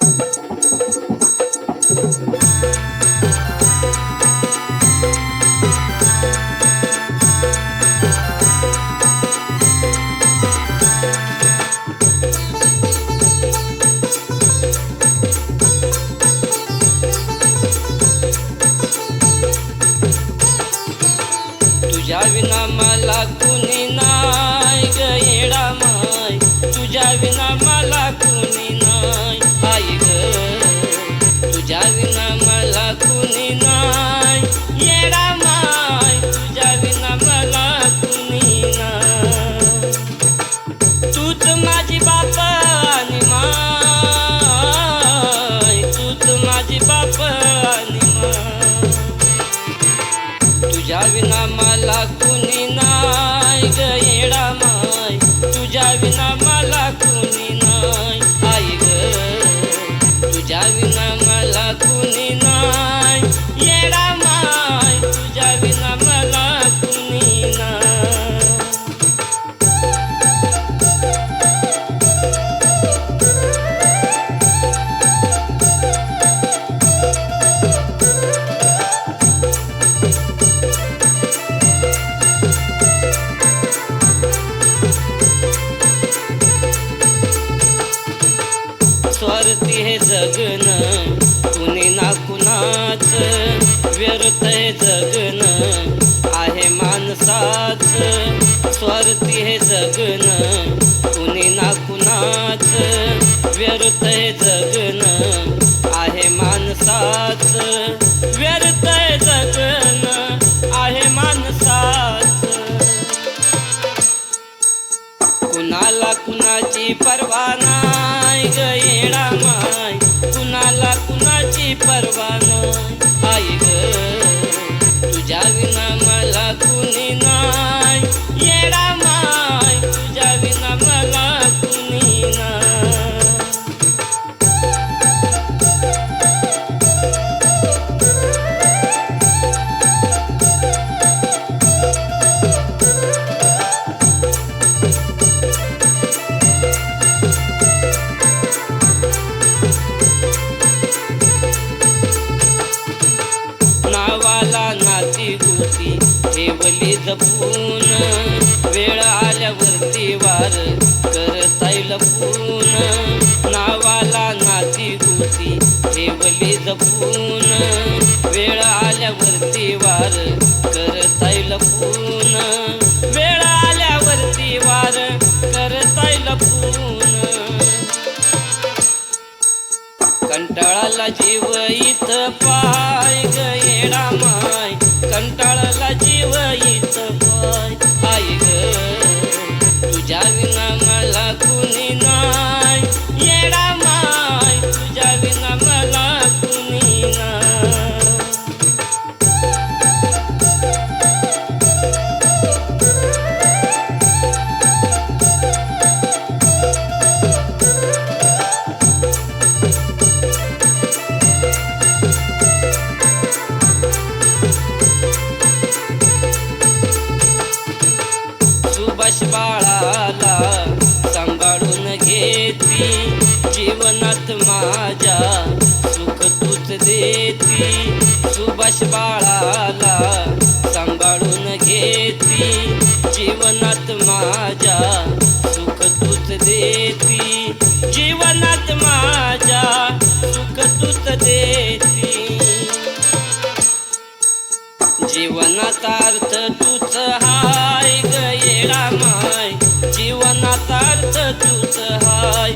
तुझ्या विना मला कुणी नाही ग येडा माय, तुझ्या विना मला कुणी नाही आई ग, तुझ्या विना मला कुणी नाही येडा माय, तुझ्या विना मला कुणी नाही। तूच माझी बाप आणि माय, तूच माझी बाप आणि माय, तुझ्या विना मला कुणी नाही ग येडा माय, तुझ्या विना मला कुणी नाही आई ग, तुझ्या विना मला कुणी नाही येडा माय, तुझ्या विना मला कुणी नाही। स्वार्थी हे जगणं कुणी ना कुणाच, व्यर्थ हे जगणं आहे माणसाच, स्वार्थी हे जगणं कुणी ना कुणाच, व्यर्थ हे जगणं आहे माणसाच, व्यर्थ हे जगणं आहे माणसाच। कुणाला कुणाची पर्वा नाही ग येडा माय, कुणाला कुणाची पर्वा नाही आई ग, तुझ्या विना मला कुणी नाही येडा माय, तुझ्या विना मला कुणी नाही। नावाला नाती गोती ठेवली जपून, वेळ आल्यावरती वार करताय लपून, नावाला नाती गोती ठेवली जपून, वेळ आल्यावरती वार करताय लपून, वेळ आल्यावरती वार करताय लपून। कंटाळाला जीव इथं पाय ग येडा माय, कंटाळाला जीव इथं पाय आई ग, तुझ्या विना मला कुणी नाही येडा माय, तुझ्या विना मला कुणी नाही। सुभाष बाळाला सांभाळून घेती, जीवनात माझ्या सुख तूच देती, सुभाष बाळाला सांभाळून घेती, जीवनात माझ्या सुख तूच देती, जीवनात माझ्या सुख तूच देती। जीवनाचा अर्थ तूच हाय ग येडा माय, जीवनाचा अर्थ तूच हाय